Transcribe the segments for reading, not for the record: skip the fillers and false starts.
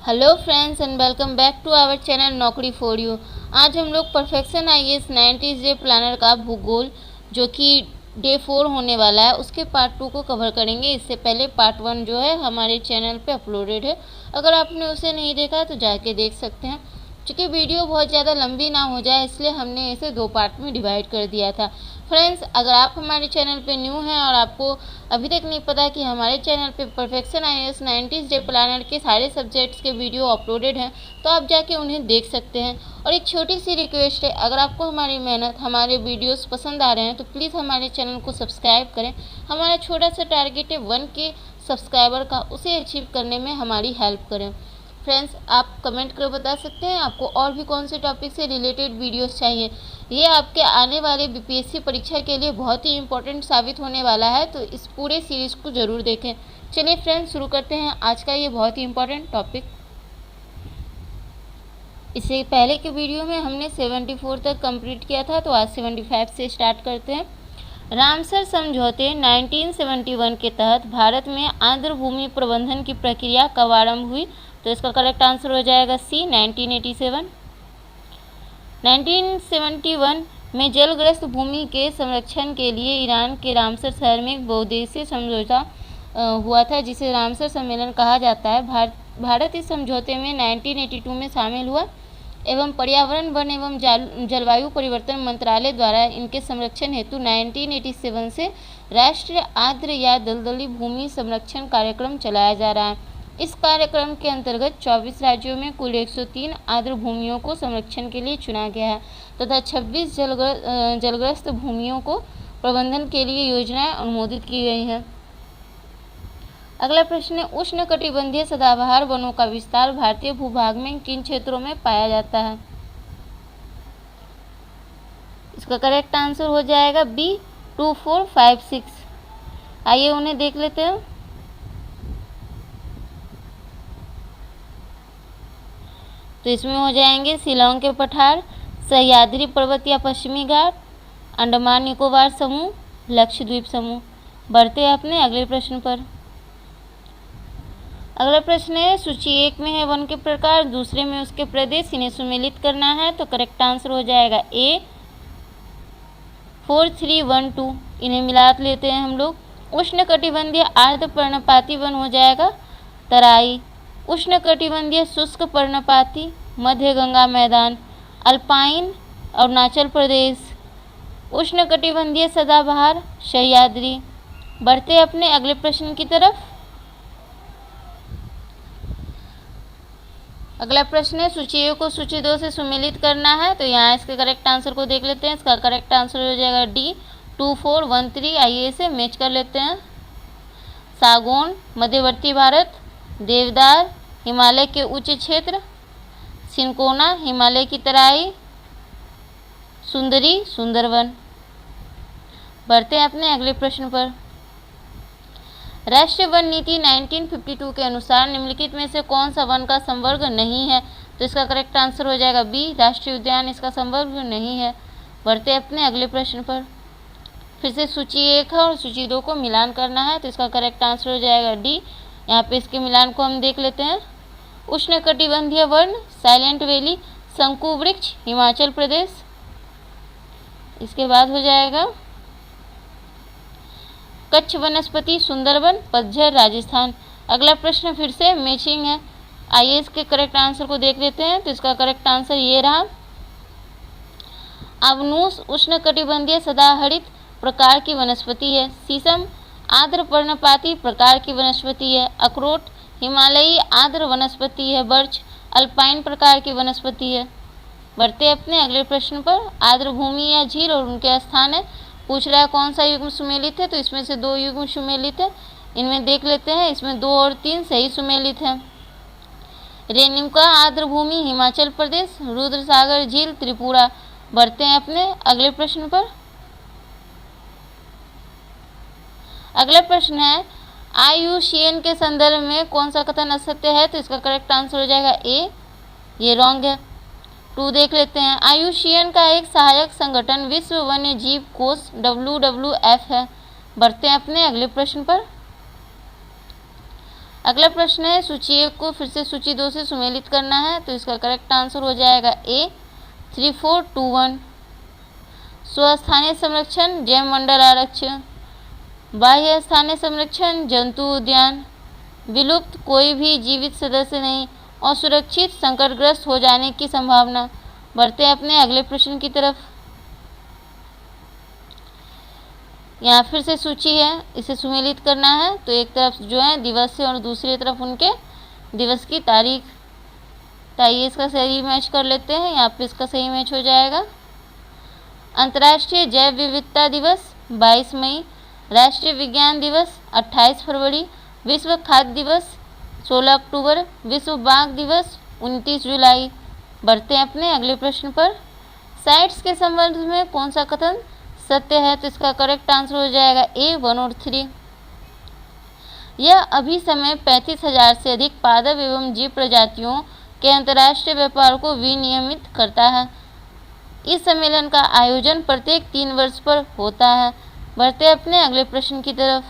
Hello friends and welcome back to our channel Naukri for you. आज हम लोग perfection IAS 90 day planner का भूगोल जो कि डे 4 होने वाला है उसके पार्ट 2 को कवर करेंगे। इससे पहले पार्ट 1 जो है हमारे चैनल पे अपलोडेड है, अगर आपने उसे नहीं देखा तो जाके देख सकते हैं। चूँकि वीडियो बहुत ज़्यादा लंबी ना हो जाए इसलिए हमने इसे 2 पार्ट में डिवाइड कर दिया था। फ्रेंड्स, अगर आप हमारे चैनल पे न्यू हैं और आपको अभी तक नहीं पता कि हमारे चैनल पे परफेक्शन आईएएस 90 डे प्लानर के सारे सब्जेक्ट्स के वीडियो अपलोडेड हैं तो आप जाके उन्हें देख सकते हैं। और एक छोटी सी रिक्वेस्ट है, अगर आपको हमारी मेहनत, हमारे वीडियोस पसंद आ रहे हैं तो प्लीज़ हमारे चैनल को सब्सक्राइब करें। हमारा छोटा सा टारगेट है 1K सब्सक्राइबर का, उसे अचीव करने में हमारी हेल्प करें। फ्रेंड्स, आप कमेंट कर बता सकते हैं आपको और भी कौन से टॉपिक से रिलेटेड वीडियोस चाहिए। ये आपके आने वाले बीपीएससी परीक्षा के लिए बहुत ही इम्पोर्टेंट साबित होने वाला है, तो इस पूरे सीरीज़ को ज़रूर देखें। चलिए फ्रेंड्स, शुरू करते हैं आज का ये बहुत ही इम्पोर्टेंट टॉपिक। इससे पहले के वीडियो में हमने 74 तक कंप्लीट किया था, तो आज 75 से स्टार्ट करते हैं। रामसर समझौते 1971 के तहत भारत में आर्द्र भूमि प्रबंधन की प्रक्रिया कब आरंभ हुई? तो इसका करेक्ट आंसर हो जाएगा सी, 1987। 1971 में जलग्रस्त भूमि के संरक्षण के लिए ईरान के रामसर शहर में एक बहुउद्देशीय समझौता हुआ था, जिसे रामसर सम्मेलन कहा जाता है। भारत इस समझौते में 1982 में शामिल हुआ एवं पर्यावरण, वन एवं जलवायु परिवर्तन मंत्रालय द्वारा इनके संरक्षण हेतु 1987 से राष्ट्रीय आर्द्र या दलदली भूमि संरक्षण कार्यक्रम चलाया जा रहा है। इस कार्यक्रम के अंतर्गत 24 राज्यों में कुल 103 आर्द्र भूमियों को संरक्षण के लिए चुना गया है तथा 26 जलग्रस्त भूमियों को प्रबंधन के लिए योजनाएं अनुमोदित की गई हैं। अगला प्रश्न है, उष्णकटिबंधीय सदाबहार वनों का विस्तार भारतीय भूभाग में किन क्षेत्रों में पाया जाता है? इसका करेक्ट आंसर हो जाएगा बी, 2, 4, 5, 6। आइए उन्हें देख लेते हैं। तो इसमें हो जाएंगे शिलांग के पठार, सह्याद्री पर्वत या पश्चिमी घाट, अंडमान निकोबार समूह, लक्षद्वीप समूह। बढ़ते हैं अपने अगले प्रश्न पर। अगला प्रश्न है, सूची 1 में है वन के प्रकार, दूसरे में उसके प्रदेश, इन्हें सुमेलित करना है। तो करेक्ट आंसर हो जाएगा ए, 4, 3, 1, 2। इन्हें मिला लेते हैं हम लोग। उष्णकटिबंधीय आर्द्र पर्णपाती वन हो जाएगा तराई, उष्णकटिबंधीय शुष्क पर्णपाती मध्य गंगा मैदान, अल्पाइन अरुणाचल प्रदेश, उष्णकटिबंधीय सदाबहार सह्याद्री। बढ़ते अपने अगले प्रश्न की तरफ। अगला प्रश्न है, सूची ए को सूची 2 से सुमेलित करना है। तो यहाँ इसके करेक्ट आंसर को देख लेते हैं। इसका करेक्ट आंसर हो जाएगा डी, 2, 4, 1, 3। आइए इसे मैच कर लेते हैं। सागौन मध्यवर्ती भारत, देवदार हिमालय के उच्च क्षेत्र, सिनकोना हिमालय की तराई, सुंदरी सुंदरवन। बढ़ते हैं अपने अगले प्रश्न पर। राष्ट्रीय वन नीति 1952 के अनुसार निम्नलिखित में से कौन सा वन का संवर्ग नहीं है? तो इसका करेक्ट आंसर हो जाएगा बी, राष्ट्रीय उद्यान इसका संवर्ग नहीं है। बढ़ते अपने अगले प्रश्न पर। फिर से सूची 1 है और सूची 2 को मिलान करना है, तो इसका करेक्ट आंसर हो जाएगा डी। यहाँ पे इसके मिलान को हम देख लेते हैं। उष्णकटिबंधीय वन साइलेंट वैली शंकु वृक्ष हिमाचल प्रदेश। इसके बाद हो जाएगा कच्छ वनस्पति सुंदरवन पतझर राजस्थान। अगला प्रश्न फिर से मैचिंग है। आइए इसके करेक्ट आंसर को देख लेते हैं। तो इसका करेक्ट आंसर ये रहा। अवनूस उष्णकटिबंधीय सदाहरित प्रकार की वनस्पति है। शीशम आर्द्र पर्णपाती प्रकार की वनस्पति है। अखरोट हिमालयी आर्द्र वनस्पति है। बर्च अल्पाइन प्रकार की वनस्पति है। बढ़ते अपने अगले प्रश्न पर। आर्द्र भूमि या झील और उनके स्थान है। पूछ रहा है कौन सा युग्म सुमेलित है? तो इसमें से 2 युग्म सुमेलित है, इनमें देख लेते हैं। इसमें 2 और 3 सही सुमेलित है। रेणुका आर्द्र भूमि हिमाचल प्रदेश, रुद्रसागर झील त्रिपुरा। बढ़ते हैं अपने अगले प्रश्न पर। अगला प्रश्न है, IUCN के संदर्भ में कौन सा कथन असत्य है? तो इसका करेक्ट आंसर हो जाएगा ए, ये रॉन्ग है। 2 देख लेते हैं। IUCN का एक सहायक संगठन विश्व वन्य जीव कोष WWF है। बढ़ते हैं अपने अगले प्रश्न पर। अगला प्रश्न है सूची 1 को फिर से सूची 2 से सुमेलित करना है, तो इसका करेक्ट आंसर हो जाएगा ए 3421। स्वस्थानीय संरक्षण जैव मंडल आरक्षण, बाह्य स्थानीय संरक्षण जंतु उद्यान, विलुप्त कोई भी जीवित सदस्य नहीं और सुरक्षित संकटग्रस्त हो जाने की संभावना। बढ़ते हैं अपने अगले प्रश्न की तरफ। यहाँ फिर से सूची है, इसे सुमेलित करना है, तो एक तरफ जो है दिवस है और दूसरी तरफ उनके दिवस की तारीख। तो आइए इसका सही मैच कर लेते हैं। यहाँ पे इसका सही मैच हो जाएगा अंतर्राष्ट्रीय जैव विविधता दिवस 22 मई, राष्ट्रीय विज्ञान दिवस 28 फरवरी, विश्व खाद्य दिवस 16 अक्टूबर, विश्व बाघ दिवस 29 जुलाई। बढ़ते हैं अपने अगले प्रश्न पर। साइट्स के संबंध में कौन सा कथन सत्य है, तो इसका करेक्ट आंसर हो जाएगा ए 1 और 3। यह अभी समय 35,000 से अधिक पादप एवं जीव प्रजातियों के अंतर्राष्ट्रीय व्यापार को विनियमित करता है। इस सम्मेलन का आयोजन प्रत्येक 3 वर्ष पर होता है। बढ़ते अपने अगले प्रश्न की तरफ।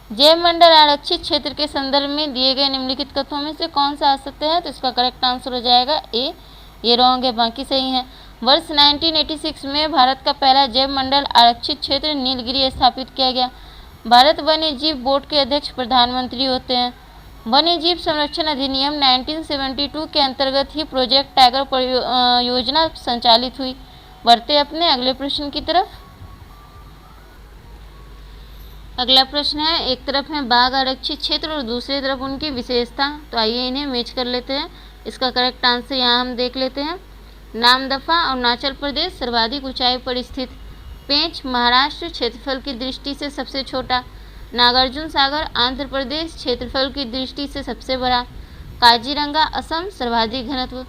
जैव मंडल आरक्षित क्षेत्र के संदर्भ में दिए गए निम्नलिखित कथनों में से कौन सा असत्य है, तो इसका करेक्ट आंसर हो जाएगा ए, ये रॉन्ग है, बाकी सही है। वर्ष 1986 में भारत का पहला जैव मंडल आरक्षित क्षेत्र नीलगिरी स्थापित किया गया। भारत वन्य जीव बोर्ड के अध्यक्ष प्रधानमंत्री होते हैं। वन्य जीव संरक्षण अधिनियम 1972 के अंतर्गत ही प्रोजेक्ट टाइगर योजना संचालित हुई। बढ़ते अपने अगले प्रश्न की तरफ। अगला प्रश्न है, एक तरफ है बाघ आरक्षित क्षेत्र और दूसरी तरफ उनकी विशेषता, तो आइए इन्हें मैच कर लेते हैं। इसका करेक्ट आंसर यहाँ हम देख लेते हैं। नामदफा अरुणाचल प्रदेश सर्वाधिक ऊंचाई पर स्थित। पेंच महाराष्ट्र क्षेत्रफल की दृष्टि से सबसे छोटा। नागार्जुन सागर आंध्र प्रदेश क्षेत्रफल की दृष्टि से सबसे बड़ा। काजीरंगा असम सर्वाधिक घनत्व।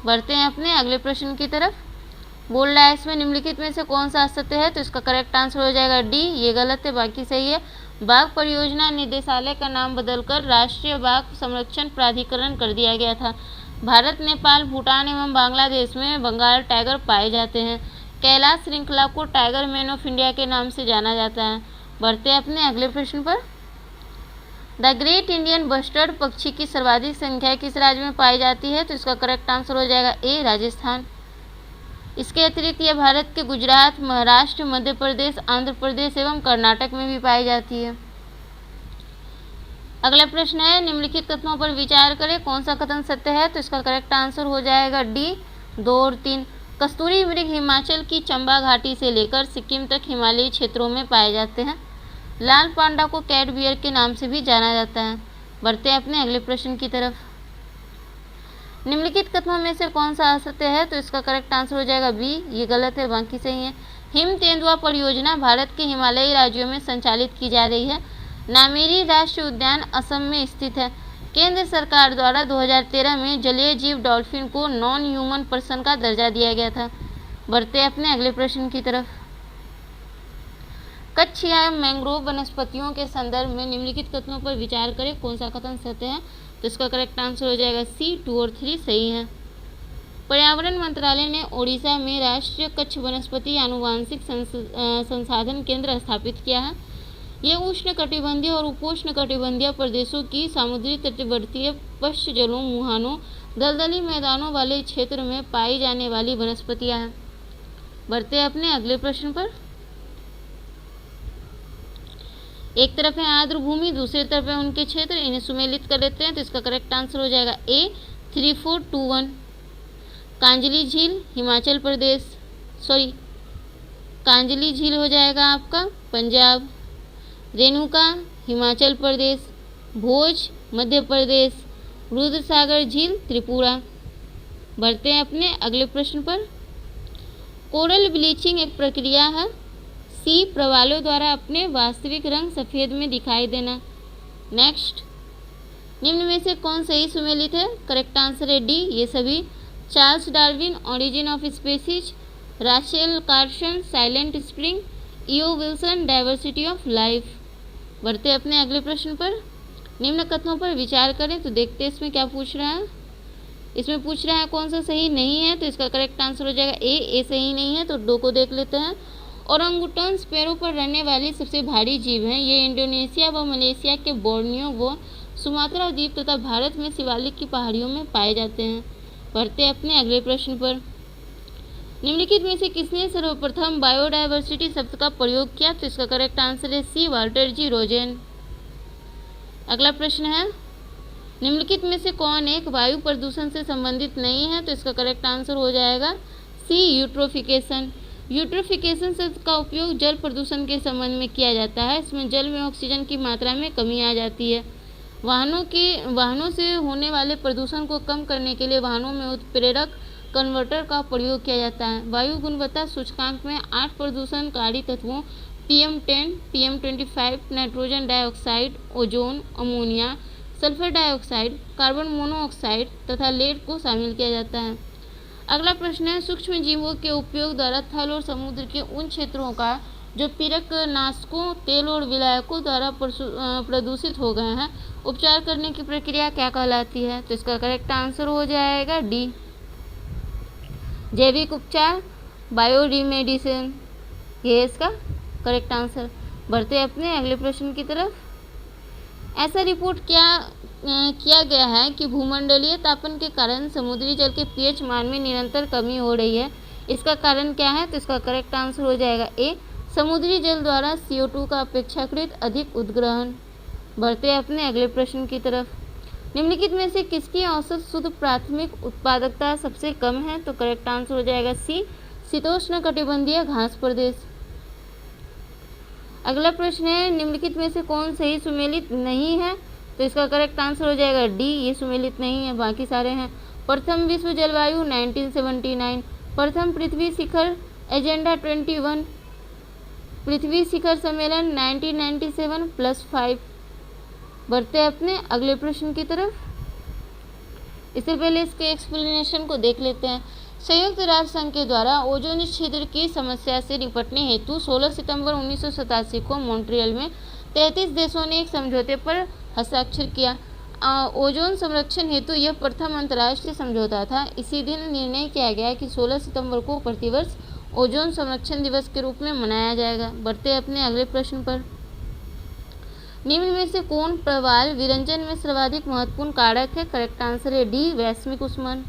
बढ़ते हैं अपने अगले प्रश्न की तरफ। बोल रहा है इसमें निम्नलिखित में से कौन सा असत्य है, तो इसका करेक्ट आंसर हो जाएगा डी, ये गलत है, बाकी सही है। बाघ परियोजना निदेशालय का नाम बदलकर राष्ट्रीय बाघ संरक्षण प्राधिकरण कर दिया गया था। भारत, नेपाल, भूटान एवं बांग्लादेश में बंगाल टाइगर पाए जाते हैं। कैलाश श्रृंखला को टाइगर मैन ऑफ इंडिया के नाम से जाना जाता है। बढ़ते हैं अपने अगले प्रश्न पर। द ग्रेट इंडियन बस्टर्ड पक्षी की सर्वाधिक संख्या किस राज्य में पाई जाती है, तो इसका करेक्ट आंसर हो जाएगा ए, राजस्थान। इसके अतिरिक्त यह भारत के गुजरात, महाराष्ट्र, मध्य प्रदेश, आंध्र प्रदेश एवं कर्नाटक में भी पाई जाती है। अगला प्रश्न है, निम्नलिखित कथनों पर विचार करें, कौन सा कथन सत्य है, तो इसका करेक्ट आंसर हो जाएगा डी, 2 और 3। कस्तूरी मृग हिमाचल की चंबा घाटी से लेकर सिक्किम तक हिमालयी क्षेत्रों में पाए जाते हैं। लाल पांडा को कैट बियर के नाम से भी जाना जाता है। बढ़ते हैं अपने अगले प्रश्न की तरफ। निम्नलिखित कथनों में से कौन सा असत्य है, तो इसका करेक्ट आंसर हो जाएगा बी, ये गलत है, बाकी सही है। हिम तेंदुआ परियोजना भारत के हिमालयी राज्यों में संचालित की जा रही है। नामेरी राष्ट्रीय उद्यान असम में स्थित है। केंद्र सरकार द्वारा 2013 में जलीय जीव डॉल्फिन को नॉन ह्यूमन पर्सन का दर्जा दिया गया था। बढ़ते अपने अगले प्रश्न की तरफ। कच्छ या मैंग्रोव वनस्पतियों के संदर्भ में निम्नलिखित कथनों पर विचार करें, कौन सा कथन सत्य है, तो इसका करेक्ट आंसर हो जाएगा सी, 2 और 3 सही है। पर्यावरण मंत्रालय ने ओडिशा में राष्ट्रीय कच्छ वनस्पति आनुवांशिक संसाधन केंद्र स्थापित किया है। ये उष्णकटिबंधीय और उपोष्णकटिबंधीय प्रदेशों की समुद्री तटवर्तीय पश्च जलों, मुहानों, दलदली मैदानों वाले क्षेत्र में पाई जाने वाली वनस्पतियां हैं। बढ़ते अपने अगले प्रश्न पर। एक तरफ है आर्द्र भूमि, दूसरी तरफ है उनके क्षेत्र, इन्हें सुमेलित कर लेते हैं, तो इसका करेक्ट आंसर हो जाएगा ए, 3421। कांजली झील हिमाचल प्रदेश, कांजली झील हो जाएगा आपका पंजाब। रेणुका हिमाचल प्रदेश, भोज मध्य प्रदेश, रुद्रसागर झील त्रिपुरा। बढ़ते हैं अपने अगले प्रश्न पर। कोरल ब्लीचिंग एक प्रक्रिया है। सी, प्रवालों द्वारा अपने वास्तविक रंग सफ़ेद में दिखाई देना। नेक्स्ट, निम्न में से कौन सही सुमेलित है, करेक्ट आंसर है डी, ये सभी। Charles Darwin, origin of species, Rachel Carson, silent spring, E O Wilson, diversity of life. बढ़ते अपने अगले प्रश्न पर। निम्न कथनों पर विचार करें, तो देखते हैं इसमें क्या पूछ रहा है। इसमें पूछ रहा है कौन सा सही नहीं है, तो इसका करेक्ट आंसर हो जाएगा ए सही नहीं है, तो दो को देख लेते हैं। ओरंगुटन्स पैरों पर रहने वाली सबसे भारी जीव हैं। ये इंडोनेशिया व मलेशिया के बोर्नियो व सुमात्रा द्वीप तथा भारत में शिवालिक की पहाड़ियों में पाए जाते हैं। बढ़ते हैं अपने अगले प्रश्न पर। निम्नलिखित में से किसने सर्वप्रथम बायोडायवर्सिटी शब्द का प्रयोग किया? तो इसका करेक्ट आंसर है सी, वाल्टर जी रोजेन। अगला प्रश्न है, निम्नलिखित में से कौन एक वायु प्रदूषण से संबंधित नहीं है? तो इसका करेक्ट आंसर हो जाएगा सी, यूट्रोफिकेशन। यूट्रोफिकेशन शब्द का उपयोग जल प्रदूषण के संबंध में किया जाता है। इसमें जल में ऑक्सीजन की मात्रा में कमी आ जाती है। वाहनों से होने वाले प्रदूषण को कम करने के लिए वाहनों में उत्प्रेरक कन्वर्टर का प्रयोग किया जाता है। वायु गुणवत्ता सूचकांक में 8 प्रदूषणकारी तत्वों PM10, PM25, nitrogen dioxide, ozone, ammonia, sulphur dioxide, carbon monoxide तथा लेड को शामिल किया जाता है। अगला प्रश्न है, सूक्ष्म जीवों के उपयोग द्वारा थल और समुद्र के उन क्षेत्रों का जो कीटनाशकों, तेल और विलायकों द्वारा प्रदूषित हो गए हैं, उपचार करने की प्रक्रिया क्या कहलाती है? तो इसका करेक्ट आंसर हो जाएगा डी, जैविक उपचार, बायोरिमेडिसिन। ये है इसका करेक्ट आंसर। बढ़ते अपने अगले प्रश्न की तरफ। ऐसा रिपोर्ट किया गया है कि भूमंडलीय तापन के कारण समुद्री जल के pH मान में निरंतर कमी हो रही है। इसका कारण क्या है? तो इसका करेक्ट आंसर हो जाएगा ए, समुद्री जल द्वारा CO2 का अपेक्षाकृत अधिक उद्ग्रहण। बढ़ते अपने अगले प्रश्न की तरफ। निम्नलिखित में से किसकी औसत शुद्ध प्राथमिक उत्पादकता सबसे कम है? तो करेक्ट आंसर हो जाएगा सी, शीतोष्णकटिबंधीय घास प्रदेश। अगला प्रश्न है, निम्नलिखित में से कौन सही सुमेलित नहीं है? तो इसका करेक्ट आंसर हो जाएगा डी, ये सुमेलित नहीं है, बाकी सारे हैं। प्रथम विश्व जलवायु 1979, प्रथम पृथ्वी शिखर एजेंडा 21, पृथ्वी शिखर सम्मेलन 1997 +5। बढ़ते अपने अगले प्रश्न की तरफ। इससे पहले इसके एक्सप्लेनेशन को देख लेते हैं। संयुक्त राष्ट्र संघ के द्वारा ओजोन क्षेत्र की समस्या से निपटने हेतु 16 सितंबर 1987 को मॉन्ट्रियल में 33 देशों ने एक समझौते पर हस्ताक्षर किया। ओजोन संरक्षण हेतु यह प्रथम अंतर्राष्ट्रीय समझौता था। इसी दिन निर्णय किया गया कि 16 सितंबर को प्रतिवर्ष ओजोन संरक्षण दिवस के रूप में मनाया जाएगा। बढ़ते अपने अगले प्रश्न पर। निम्न में से कौन प्रवाल विरंजन में सर्वाधिक महत्वपूर्ण कारक है? करेक्ट आंसर है डी, वैश्विक ऊष्मन।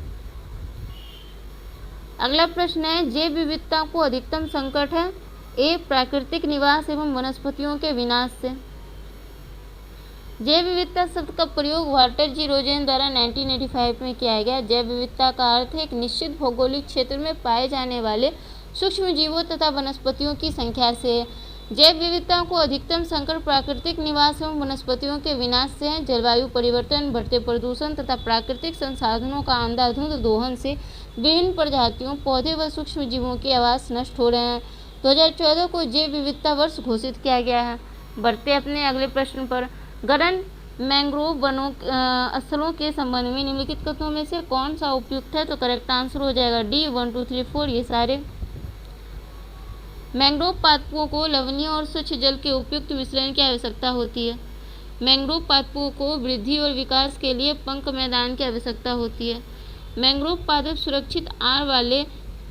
अगला प्रश्न है, जैव विविधता को अधिकतम संकट है? ए, प्राकृतिक निवास एवं वनस्पतियों के विनाश से। जैव विविधता शब्द का प्रयोग वाल्टर जी रोजेन द्वारा 1985 में किया गया। जैव विविधता का अर्थ है एक निश्चित भौगोलिक क्षेत्र में पाए जाने वाले सूक्ष्म जीवों तथा वनस्पतियों की संख्या से। जैव विविधता को अधिकतम संकट प्राकृतिक निवास एवं वनस्पतियों के विनाश से है। जलवायु परिवर्तन, बढ़ते प्रदूषण तथा प्राकृतिक संसाधनों का अंधाधुंध दोहन से विभिन्न प्रजातियों, पौधे व सूक्ष्म जीवों के आवास नष्ट हो रहे हैं। 2014 को जैव विविधता वर्ष घोषित किया गया है। बढ़ते अपने अगले प्रश्न पर। गलन मैंग्रोव वनों स्थलों के संबंध में निम्नलिखित कथनों में से कौन सा उपयुक्त है? तो करेक्ट आंसर हो जाएगा डी, 1, 2, 3, 4 ये सारे। मैंग्रोव पादपों को लवणीय और स्वच्छ जल के उपयुक्त मिश्रण की आवश्यकता होती है। मैंग्रोव पादपों को वृद्धि और विकास के लिए पंख मैदान की आवश्यकता होती है। मैंग्रोव पादप सुरक्षित आड़ वाले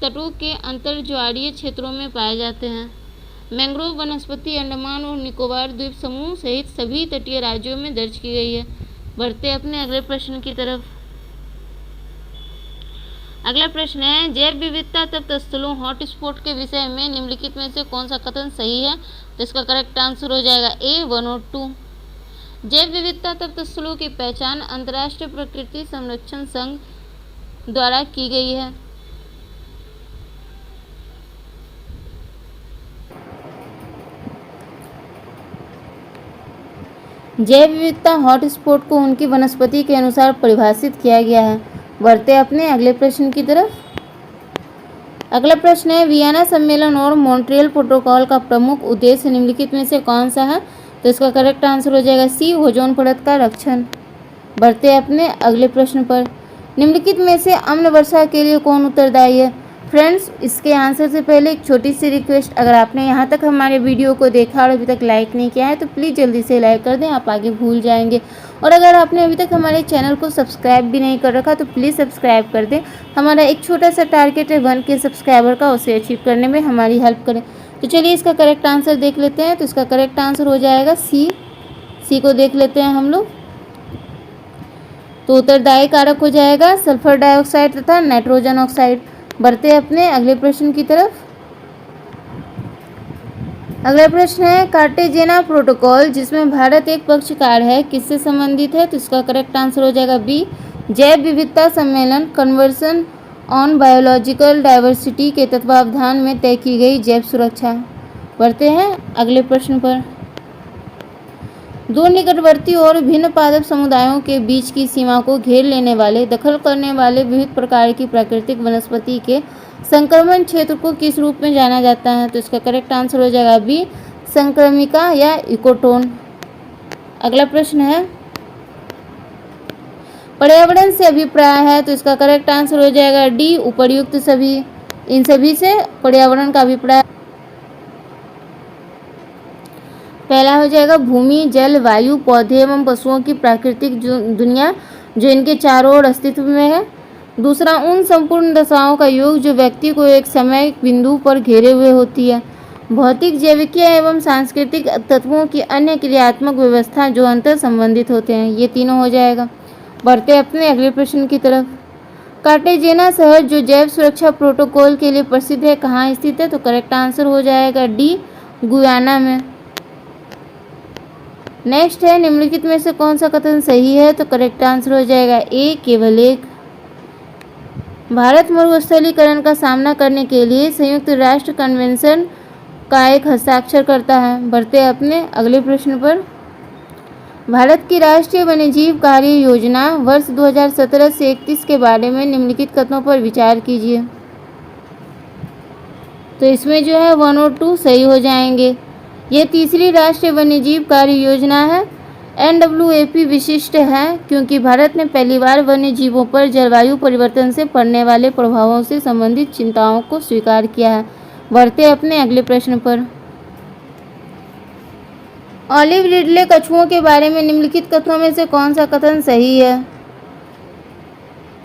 तटों के अंतर्ज्वारीय क्षेत्रों में पाए जाते हैं। मैंग्रोव वनस्पति अंडमान और निकोबार द्वीप समूह सहित सभी तटीय राज्यों में दर्ज की गई है। बढ़ते अपने अगले प्रश्न की तरफ। अगला प्रश्न है, जैव विविधता तप्त स्थलों हॉटस्पॉट के विषय में निम्नलिखित में से कौन सा कथन सही है? तो इसका करेक्ट आंसर हो जाएगा ए, 1 और 2। जैव विविधता तप्त स्थलों की पहचान अंतर्राष्ट्रीय प्रकृति संरक्षण संघ द्वारा की गई है। जैव विविधता हॉटस्पॉट को उनकी वनस्पति के अनुसार परिभाषित किया गया है। बढ़ते अपने अगले प्रश्न की तरफ। अगला प्रश्न है, वियना सम्मेलन और मॉन्ट्रियल प्रोटोकॉल का प्रमुख उद्देश्य निम्नलिखित में से कौन सा है? तो इसका करेक्ट आंसर हो जाएगा सी, ओजोन परत का रक्षण। बढ़ते अपने अगले प्रश्न पर। निम्नलिखित में से अम्ल वर्षा के लिए कौन उत्तरदायी है? फ्रेंड्स, इसके आंसर से पहले एक छोटी सी रिक्वेस्ट, अगर आपने यहाँ तक हमारे वीडियो को देखा और अभी तक लाइक नहीं किया है तो प्लीज़ जल्दी से लाइक कर दें, आप आगे भूल जाएंगे। और अगर आपने अभी तक हमारे चैनल को सब्सक्राइब भी नहीं कर रखा तो प्लीज़ सब्सक्राइब कर दें। हमारा एक छोटा सा टारगेट है 1K सब्सक्राइबर का, उसे अचीव करने में हमारी हेल्प करें। तो चलिए इसका करेक्ट आंसर देख लेते हैं। तो इसका करेक्ट आंसर हो जाएगा सी को देख लेते हैं हम लोग। तो उत्तरदायी कारक हो जाएगा सल्फर डाइऑक्साइड तथा नाइट्रोजन ऑक्साइड। बढ़ते हैं अपने अगले प्रश्न की तरफ। अगला प्रश्न है कार्टेजेना प्रोटोकॉल जिसमें भारत एक पक्षकार है किससे संबंधित है? तो इसका करेक्ट आंसर हो जाएगा बी, जैव विविधता सम्मेलन कन्वर्सन ऑन बायोलॉजिकल डाइवर्सिटी के तत्वावधान में तय की गई जैव सुरक्षा। बढ़ते हैं अगले प्रश्न पर। दो निकटवर्ती और भिन्न पादप समुदायों के बीच की सीमा को घेर लेने वाले दखल करने वाले विविध प्रकार की प्राकृतिक वनस्पति के संक्रमण क्षेत्र को किस रूप में जाना जाता है? तो इसका करेक्ट आंसर हो जाएगा बी, संक्रमिका या इकोटोन। अगला प्रश्न है पर्यावरण से अभिप्राय है, तो इसका करेक्ट आंसर हो जाएगा डी, उपर्युक्त सभी। इन सभी से पर्यावरण का अभिप्राय पहला हो जाएगा भूमि, जल, वायु, पौधे एवं पशुओं की प्राकृतिक दुनिया जो इनके चारों ओर अस्तित्व में है। दूसरा उन संपूर्ण दशाओं का योग जो व्यक्ति को एक समय बिंदु पर घेरे हुए होती है। भौतिक, जैविकीय एवं सांस्कृतिक तत्वों की अन्य क्रियात्मक व्यवस्था जो अंतर संबंधित होते हैं। ये तीनों हो जाएगा। बढ़ते अपने अगले प्रश्न की तरफ। कार्टेजेना शहर जो जैव सुरक्षा प्रोटोकॉल के लिए प्रसिद्ध है कहाँ स्थित है? तो करेक्ट आंसर हो जाएगा डी, गुयाना में। नेक्स्ट है निम्नलिखित में से कौन सा कथन सही है? तो करेक्ट आंसर हो जाएगा ए, केवल एक। भारत मरुस्थलीकरण का सामना करने के लिए संयुक्त राष्ट्र कन्वेंशन का एक हस्ताक्षर करता है। बढ़ते अपने अगले प्रश्न पर। भारत की राष्ट्रीय वन्यजीव कार्य योजना वर्ष 2017 से 31 के बारे में निम्नलिखित कथनों पर विचार कीजिए। तो इसमें जो है 1 और 2 सही हो जाएंगे। ये तीसरी राष्ट्रीय वन्यजीव कार्य योजना है। NWAP विशिष्ट है क्योंकि भारत ने पहली बार वन्य जीवों पर जलवायु परिवर्तन से पड़ने वाले प्रभावों से संबंधित चिंताओं को स्वीकार किया है। बढ़ते अपने अगले प्रश्न पर। ऑलिव रिडले कछुओं के बारे में निम्नलिखित कथनों में से कौन सा कथन सही है?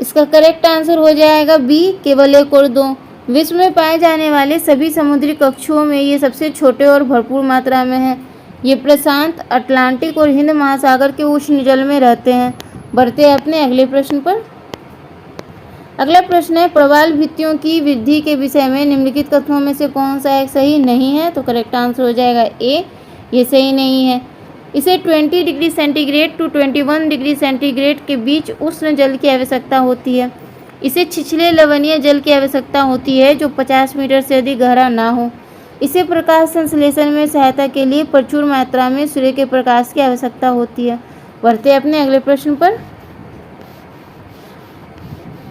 इसका करेक्ट आंसर हो जाएगा बी, केवल एक और दो। विश्व में पाए जाने वाले सभी समुद्री कछुओं में ये सबसे छोटे और भरपूर मात्रा में है। ये प्रशांत, अटलांटिक और हिंद महासागर के उष्ण जल में रहते हैं। बढ़ते हैं अपने अगले प्रश्न पर। अगला प्रश्न है प्रवाल भित्तियों की वृद्धि के विषय में निम्नलिखित कथनों में से कौन सा एक सही नहीं है? तो करेक्ट आंसर हो जाएगा ए, ये सही नहीं है। इसे 20 degree centigrade to 21 degree centigrade के बीच उष्ण जल की आवश्यकता होती है। इसे छिछले लवणीय जल की आवश्यकता होती है जो 50 मीटर से अधिक गहरा ना हो। इसे प्रकाश संश्लेषण में सहायता के लिए प्रचुर मात्रा में सूर्य के प्रकाश की आवश्यकता होती है। बढ़ते अपने अगले प्रश्न पर।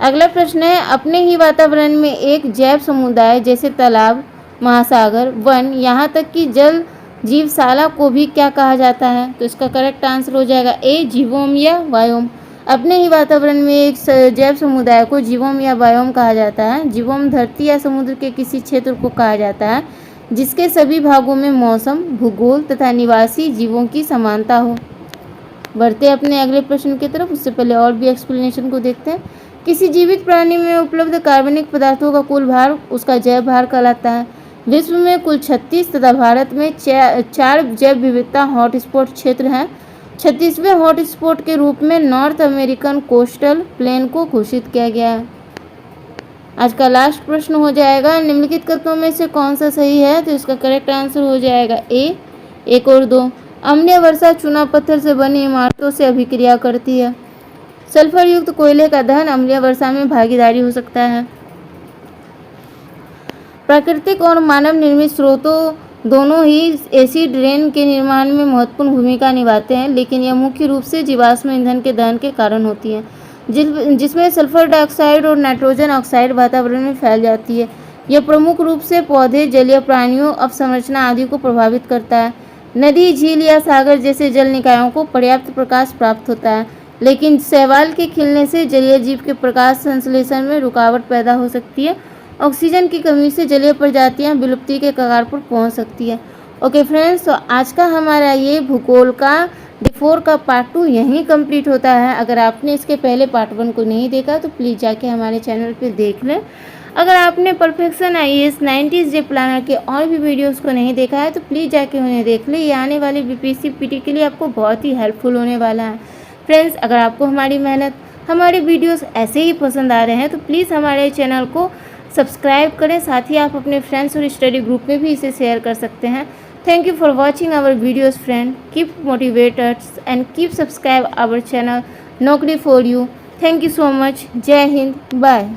अगला प्रश्न है अपने ही वातावरण में एक जैव समुदाय जैसे तालाब, महासागर, वन, यहाँ तक कि जल जीवशाला को भी क्या कहा जाता है? तो इसका करेक्ट आंसर हो जाएगा ए, जीवोम या बायोम। अपने ही वातावरण में एक जैव समुदाय को जीवोम या बायोम कहा जाता है। जीवोम धरती या समुद्र के किसी क्षेत्र को कहा जाता है जिसके सभी भागों में मौसम, भूगोल तथा निवासी जीवों की समानता हो। बढ़ते अपने अगले प्रश्न की तरफ। उससे पहले और भी एक्सप्लेनेशन को देखते हैं। किसी जीवित प्राणी में उपलब्ध कार्बनिक पदार्थों का कुल भार उसका जैव भार कहलाता है। विश्व में कुल 36 तथा भारत में 4 जैव विविधता हॉटस्पॉट क्षेत्र हैं। 36वें हॉटस्पॉट के रूप में नॉर्थ अमेरिकन कोस्टल प्लेन को घोषित किया गया है। आज का लास्ट प्रश्न हो जाएगा निम्नलिखित कथनों में से कौन सा सही है? तो इसका करेक्ट आंसर हो जाएगा ए, 1 और 2। अम्लीय वर्षा चूना पत्थर से बनी इमारतों से अभिक्रिया करती है। सल्फर युक्त कोयले का दहन अम्लीय वर्षा में भागीदारी हो सकता है। प्राकृतिक और मानव निर्मित स्रोतों दोनों ही एसिड रेन के निर्माण में महत्वपूर्ण भूमिका निभाते हैं, लेकिन यह मुख्य रूप से जीवाश्म ईंधन के दहन के कारण होती है जिसमें सल्फर डाइऑक्साइड और नाइट्रोजन ऑक्साइड वातावरण में फैल जाती है। यह प्रमुख रूप से पौधे, जलीय प्राणियों, अवसंरचना आदि को प्रभावित करता है। नदी, झील या सागर जैसे जल निकायों को पर्याप्त प्रकाश प्राप्त होता है, लेकिन शैवाल के खिलने से जलीय जीव के प्रकाश संश्लेषण में रुकावट पैदा हो सकती है। ऑक्सीजन की कमी से जलीय प्रजातियां विलुप्ति के कगार पर पहुंच सकती है। ओके फ्रेंड्स, तो आज का हमारा ये भूगोल का डे 4 का पार्ट 2 यहीं कंप्लीट होता है। अगर आपने इसके पहले पार्ट 1 को नहीं देखा तो प्लीज़ जाके हमारे चैनल पे देख लें। अगर आपने perfection IAS 90s day planner के और भी वीडियोस को नहीं देखा है तो प्लीज़ जाके उन्हें देख लें। ये आने वाले BPSC PT के लिए आपको बहुत ही हेल्पफुल होने वाला है। फ्रेंड्स, अगर आपको हमारी मेहनत, हमारे वीडियोस ऐसे ही पसंद आ रहे हैं तो प्लीज़ हमारे चैनल को सब्सक्राइब करें। साथ ही आप अपने फ्रेंड्स और स्टडी ग्रुप में भी इसे शेयर कर सकते हैं। Thank you for watching our videos friend. Keep motivated and keep subscribe our channel Naukri for you. Thank you so much. जय हिंद। बाय।